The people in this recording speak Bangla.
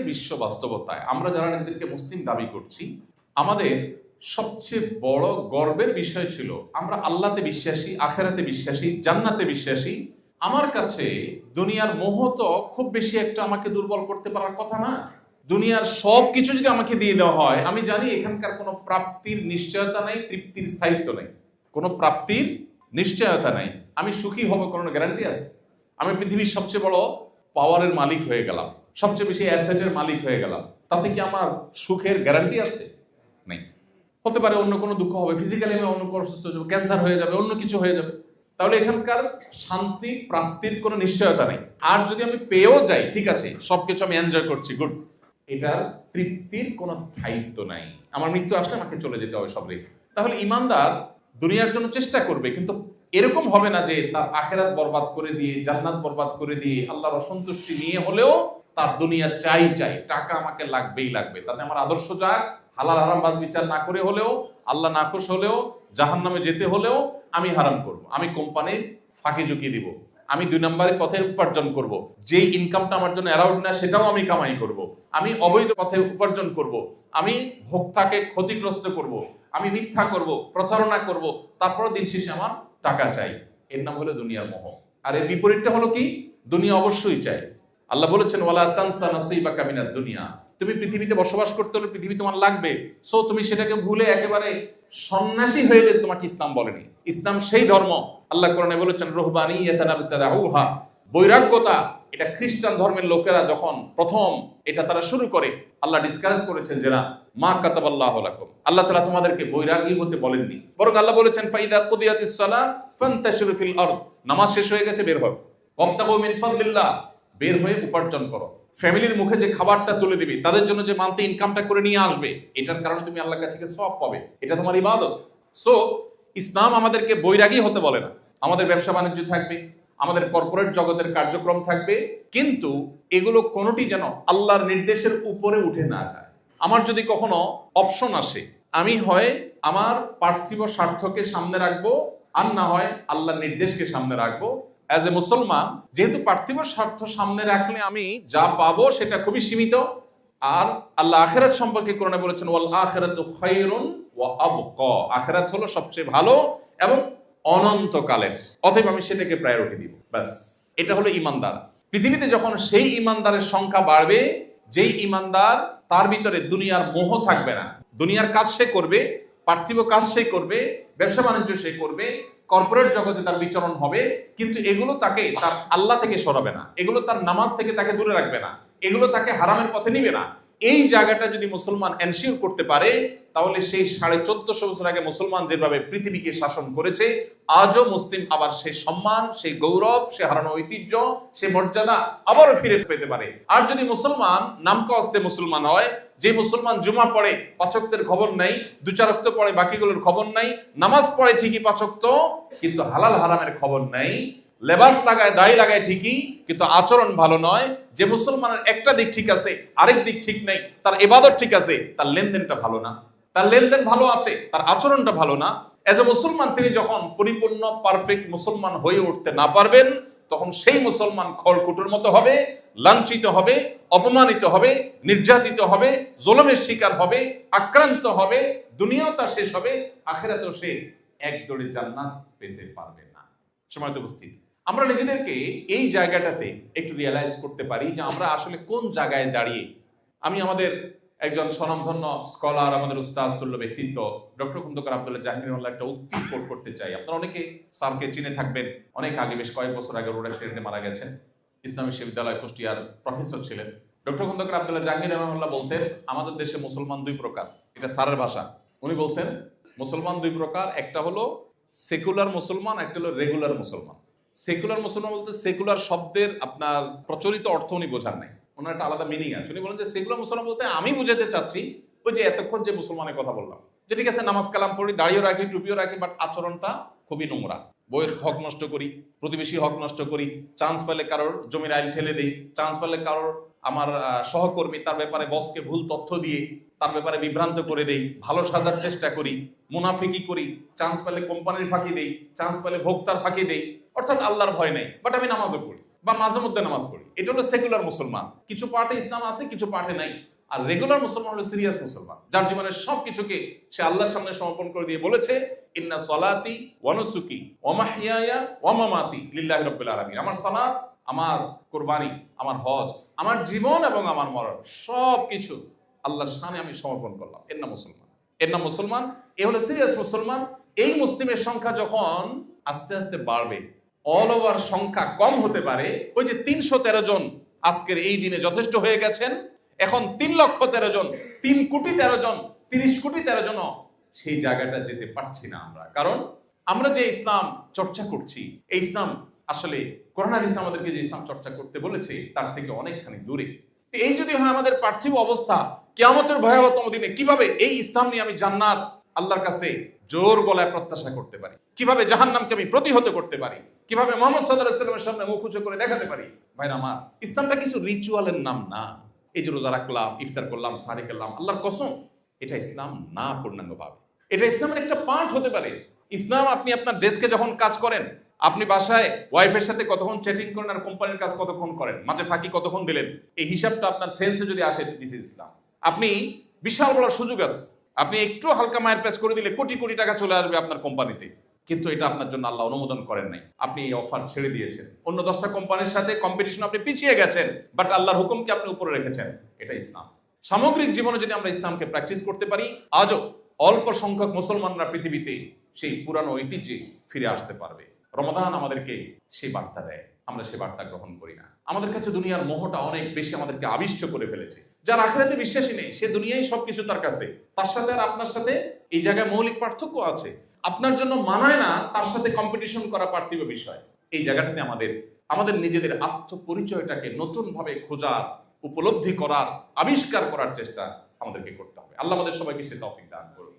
বিশ্ব বাস্তবতায় আমরা যারা নিজেদেরকে মুসলিম দাবি করছি, আমাদের সবচেয়ে বড় গর্বের বিষয় ছিল আমরা আল্লাহতে বিশ্বাসী, আখেরাতে বিশ্বাসী, জান্নাতে বিশ্বাসী। আমার কাছে দুনিয়ার মোহ তো খুব বেশি একটা আমাকে দুর্বল করতে পারার কথা না। দুনিয়ার সব কিছু যদি আমাকে দিয়ে দেওয়া হয়, আমি জানি এখানকার কোনো প্রাপ্তির নিশ্চয়তা নাই, তৃপ্তির স্থায়িত্ব নেই, কোনো প্রাপ্তির নিশ্চয়তা নাই। আমি সুখী হব কোনো গ্যারান্টি আছে? আমি পৃথিবীর সবচেয়ে বড় পাওয়ারের মালিক হয়ে গেলাম, সবচেয়ে বেশি অ্যাসেটের মালিক হয়ে গেলাম, তাতে কি আমার সুখের গ্যারান্টি আছে? নেই। হতে পারে অন্য কোনো দুঃখ হবে, ফিজিক্যালি আমি অন্য কোনো অসুস্থ হয়ে যাবে, ক্যান্সার হয়ে যাবে, অন্য কিছু হয়ে যাবে। তাহলে এখানকার শান্তি প্রাপ্তির কোনো নিশ্চয়তা নেই। আর যদি আমি পেয়েও যাই, ঠিক আছে, সবকিছু আমি এনজয় করছি, গুড, এটার তৃপ্তির কোনো স্থায়িত্ব নাই। আমার মৃত্যু আসলে আমাকে চলে যেতে হবে সব রেখে। তাহলে ইমানদার দুনিয়ার জন্য চেষ্টা করবে, কিন্তু এরকম হবে না যে তার আখেরাত বরবাদ করে দিয়ে, জান্নাত বরবাদ করে দিয়ে, আল্লাহর অসন্তুষ্টি নিয়ে হলেও তার দুনিয়া চাই, টাকা আমাকে লাগবেই লাগবে, তাতে আমার আদর্শ যাক, হালাল হারাম বাজ বিচার না করে হলেও, আল্লাহ নাখুশ হলেও, জাহান্নামে যেতে হলেও আমি হারাম করব, আমি কোম্পানির ফাঁকি ঝুঁকি দিব, আমি 2 নম্বরের পথে উপার্জন করব, যেই ইনকামটা আমার জন্য অ্যালাউড না সেটাও আমি কামাই করব, আমি অবৈধ পথে উপার্জন করব, আমি ভোক্তাকে ক্ষতিগ্রস্ত করব, আমি মিথ্যা করব, প্রতারণা করব, তারপর দিন শেষে আমার টাকা চাই। এর নাম হলো দুনিয়ার মোহ। আর এর বিপরীতটা হলো কি? দুনিয়া অবশ্যই চাই। আল্লাহ বলেছেন, ওয়ালা তানসা নাসিবাকা মিনাদ দুনিয়া। তুমি পৃথিবীতে বসবাস করতে হলে পৃথিবী তোমার লাগবে, সো তুমি সেটাকে ভুলে একেবারে সন্ন্যাসী হয়ে যেতে তোমাকে ইসলাম বলেনি। ইসলাম সেই ধর্ম, আল্লাহ কোরআনে বলেছেন রুহবানিয়াতান ইবতাদাউহা, বৈরাগ্যতা, এটা খ্রিস্টান ধর্মের লোকেরা যখন প্রথম এটা তারা শুরু করে, আল্লাহ ডিসকারেজ করেছেন যে না, মা কাতাবাল্লাহু লাকুম, আল্লাহ তাআলা তোমাদেরকে বৈরাগী হতে বলেননি, বরং আল্লাহ বলেছেন ফাইদা কুদিয়াতিস সালাহ ফান্তাশিরু ফিল আরদ, নামাজ শেষ হয়ে গেছে, বের হও, ওয়াবতাগু মিন ফাদলিল্লাহ, বের হয়ে উপার্জন করো। ফ্যামিলির মুখে যে খাবারটা তুলে দিবে, তাদের জন্য যে মান্থলি ইনকামটা করে নিয়ে আসবে, এটার কারণে তুমি আল্লাহর কাছে সওয়াব পাবে, এটা তোমার ইবাদত। সো ইসলাম আমাদেরকে বৈরাগী হতে বলে না। আমাদের ব্যবসা বাণিজ্য থাকবে, আমাদের কর্পোরেট জগতের কার্যক্রম থাকবে, কিন্তু এগুলো কোনোটি যেন আল্লাহর নির্দেশের উপরে উঠে না যায়। আমার যদি কখনো অপশন আসে, আমি হয় আমার পার্থিব স্বার্থকে সামনে রাখবো, আর না হয় আল্লাহর নির্দেশকে সামনে রাখবো। অ্যাজ এ মুসলমান, যেহেতু পার্থিব স্বার্থ সামনে রাখলে আমি যা পাবো সেটা খুবই সীমিত, আর আল্লাহ আখিরাত সম্পর্কে কোরআনে বলেছেন ওয়াল আখিরাতু খায়রুন ওয়া আবকা, আখিরাত হলো সবচেয়ে ভালো এবং অনন্তকালের, অতএব আমি সেটাকে প্রায়োরিটি দিব। ব্যাস, এটা হলো ইমানদার। পৃথিবীতে যখন সেই ইমানদারের সংখ্যা বাড়বে, যেই ইমানদার তার ভিতরে দুনিয়ার মোহ থাকবে না, দুনিয়ার কাজ সে করবে, পার্থিব কাজ সে করবে, ব্যবসা বাণিজ্য সে করবে, কর্পোরেট জগতে তার বিচরণ হবে, কিন্তু এগুলো তাকে তার আল্লাহ থেকে সরাবে না, এগুলো তার নামাজ থেকে তাকে দূরে রাখবে না, এগুলো তাকে হারামের পথে নিবে না। এই জায়গাটা যদি মুসলমান এনশিওর করতে পারে, তাহলে সেই 1450 বছর আগে মুসলমান যেভাবে পৃথিবীকে শাসন করেছে, আজও মুসলিম আবার সেই সম্মান, সেই গৌরব, সে হারানো ঐতিহ্য, সে মর্যাদা আবারও ফিরে পেতে পারে। আর যদি মুসলমান নামকাওয়াস্তে মুসলমান হয়, যে মুসলমান জুমা পড়ে 5 ওয়াক্তের খবর নাই, 2-4 ওয়াক্ত পড়ে বাকিগুলোর খবর নাই, নামাজ পড়ে ঠিকই 5 ওয়াক্ত কিন্তু হালাল হারামের খবর নাই, লেবাস লাগায়, দাড়ি লাগায় ঠিকই কিন্তু আচরণ ভালো নয়, যে মুসলমানের একটা দিক ঠিক আছে আরেক দিক ঠিক নেই, তার ইবাদত ঠিক আছে, তার লেনদেনটা ভালো না, তার লেনদেন ভালো আছে, তার আচরণটা ভালো না। এজ এ মুসলমান তিনি যখন পরিপূর্ণ পারফেক্ট মুসলমান হয়ে উঠতে না পারবেন, তখন সেই মুসলমান খড়কুটোর মতো হবে, লাঞ্ছিত হবে, অপমানিত হবে, নির্যাতিত হবে, জুলুমের শিকার হবে, আক্রান্ত হবে, দুনিয়াও তার শেষ হবে, আখিরাতেও সে এক দৌড়ে জান্নাত পেতে পারবে না। সময় তো উপস্থিত, আমরা নিজেদেরকে এই জায়গাটাতে একটু রিয়েলাইজ করতে পারি যে আমরা আসলে কোন জায়গায় দাঁড়িয়ে। আমি আমাদের একজন স্বনামধন্য স্কলার, আমাদের উস্তাদতুল্য ব্যক্তিত্ব ডক্টর খন্দকার আব্দুল্লাহ জাহাঙ্গীর একটা উক্তি কোট করতে চাই। আপনারা অনেকে স্যারকে চিনে থাকবেন, অনেক আগে, বেশ কয়েক বছর আগে রোড অ্যাক্সিডেন্টে মারা গেছেন, ইসলামী বিশ্ববিদ্যালয় কুষ্টিয়ার প্রফেসর ছিলেন। ডক্টর খন্দকার আব্দুল্লাহ জাহাঙ্গীর রহমাহুল্লাহ বলতেন, আমাদের দেশে মুসলমান 2 প্রকার, এটা স্যারের ভাষা। উনি বলতেন মুসলমান 2 প্রকার, একটা হলো সেকুলার মুসলমান, একটা হলো রেগুলার মুসলমান। সেকুলার মুসলমান বলতে সেকুলার শব্দের আপনার প্রচলিত অর্থ উনি বোঝান নাই, ওনার একটা আলাদা মিনিং আছে। উনি বলেন যে সেকুলার মুসলমান বলতে আমি বুঝাতে চাচ্ছি ওই যে এতক্ষণ যে মুসলমানের কথা বললাম, যে ঠিক আছে নামাজ কালাম পড়ি, দাড়িও রাখি, টুপিও রাখি, বাট আচরণটা খুবই নোংরা, বইয়ের হক নষ্ট করি, প্রতিবেশী হক নষ্ট করি, চান্স পেলে কারোর জমির আইল ঠেলে দেই, চান্স পেলে কারোর আমার সহকর্মী তার ব্যাপারে বসকে ভুল তথ্য দিয়ে তার ব্যাপারে বিভ্রান্ত করে দেই, ভালো সাজার চেষ্টা করি, মুনাফিকি করি, চান্স পেলে কোম্পানির ফাঁকি দেই, চান্স পেলে ভোক্তার ফাঁকি দেই, অর্থাৎ আল্লাহর ভয় নেই, বাট আমি নামাজও পড়ি। বা মাঝে মধ্যে নামাজ পড়ি, এটা হলো সেকুলার মুসলমান। কিছু পার্টে ইসলাম আছে, কিছু পার্টে নাই। আর রেগুলার মুসলমান হলো সিরিয়াস মুসলমান, যার জীবনের সবকিছুকে সে আল্লাহর সামনে সমর্পণ করে দিয়ে বলেছে, ইন্না সলাতি ওয়া নুসুকি ওয়া মাহইয়ায়া ওয়া মামাতি লিল্লাহি রাব্বিল আলামিন। আমার সালাত, আমার কুরবানি, আমার হজ, আমার জীবন এবং আমার মরণ সবকিছু আল্লাহর সামনে আমি সমর্পণ করলাম। এর নাম মুসলমান, এর নাম মুসলমান। এ হলো সিরিয়াস মুসলমান। এই মুসলিমের সংখ্যা যখন আস্তে আস্তে বাড়বে, অল ওভার সংখ্যা কম হতে পারে। ওই যে 313 জন আজকের এই দিনে যথেষ্ট হয়ে গেছেন, এখন 3,13,000 জন, 3,13,000 জন, 30,13,000 জন সেই জায়গাটা যেতে পারছি না আমরা। কারণ আমরা যে ইসলাম চর্চা করছি, এই ইসলাম আসলে কোরআন হাদিস আমাদেরকে যে ইসলাম চর্চা করতে বলেছে তার থেকে অনেকখানি দূরে। এই যদি হয় আমাদের পার্থিব অবস্থা, কিয়ামতের ভয়াবহতম দিনে কিভাবে এই ইসলাম নিয়ে আমি জান্নাত আল্লাহর কাছে জোর গলায় প্রত্যাশা করতে পারি, কিভাবে জাহান্নামকে আমি প্রতিহত করতে পারি, কিভাবে মুহাম্মদ সাল্লাল্লাহু আলাইহি ওয়াসাল্লামের সামনে মুখ উঁচু করে দেখাতে পারি। ভাইরা আমার, ইসলামটা কিছু রিচুয়ালের নাম না। এই যে রোজা রাখলাম, ইফতার করলাম, সাহারি করলাম, আল্লাহর কসম এটা ইসলাম না পূর্ণাঙ্গভাবে। এটা ইসলামের একটা পার্ট হতে পারে। ইসলাম, আপনি আপনার ডেস্কে যখন কাজ করেন, আপনি বাসায় ওয়াইফের সাথে কতক্ষণ চ্যাটিং করেন আর কোম্পানির কাজ কতক্ষণ করেন, মাঝে ফাঁকি কতক্ষণ দিলেন, এই হিসাবটা আপনার সেন্সে যদি আসে, দিস ইজ ইসলাম। আপনি বিশাল বড় সুযোগ আছে, আপনি একটু হালকা মায়ের প্যাচ করে দিলে কোটি কোটি টাকা চলে আসবে আপনার কোম্পানিতে, কিন্তু এটা আপনার জন্য আল্লাহ অনুমোদন করেন নাই। আপনি এই অফার ছেড়ে দিয়েছেন, অন্য 10টা কোম্পানির সাথে কম্পিটিশন আপনি পিছিয়ে গেছেন, বাট আল্লাহর হুকুমকে আপনি উপরে রেখেছেন। এটা ইসলাম। সামগ্রিক জীবনে যদি আমরা ইসলামকে প্র্যাকটিস করতে পারি, আজও অল্প সংখ্যক মুসলমানরা পৃথিবীতে সেই পুরানো ঐতিহ্যে ফিরে আসতে পারবে। রমাদান আমাদেরকে সেই বার্তা দেয়, আমরা সেই বার্তা গ্রহণ করি না। আমাদের কাছে দুনিয়ার মোহটা অনেক বেশি আমাদেরকে আবিষ্ট করে ফেলেছে। যার আখিরাতে বিশ্বাসী নেই, সে দুনিয়ায় সবকিছু তার কাছে। তার সাথে আর আপনার সাথে এই জায়গায় মৌলিক পার্থক্য আছে। আপনার জন্য মানায় না তার সাথে কম্পিটিশন করা পার্থিব বিষয়। এই জায়গাটাতে আমাদের নিজেদের আত্মপরিচয়টাকে নতুন ভাবে খোঁজার, উপলব্ধি করার, আবিষ্কার করার চেষ্টা আমাদেরকে করতে হবে। আল্লাহ আমাদের সবাইকে সে তৌফিক দান করুন।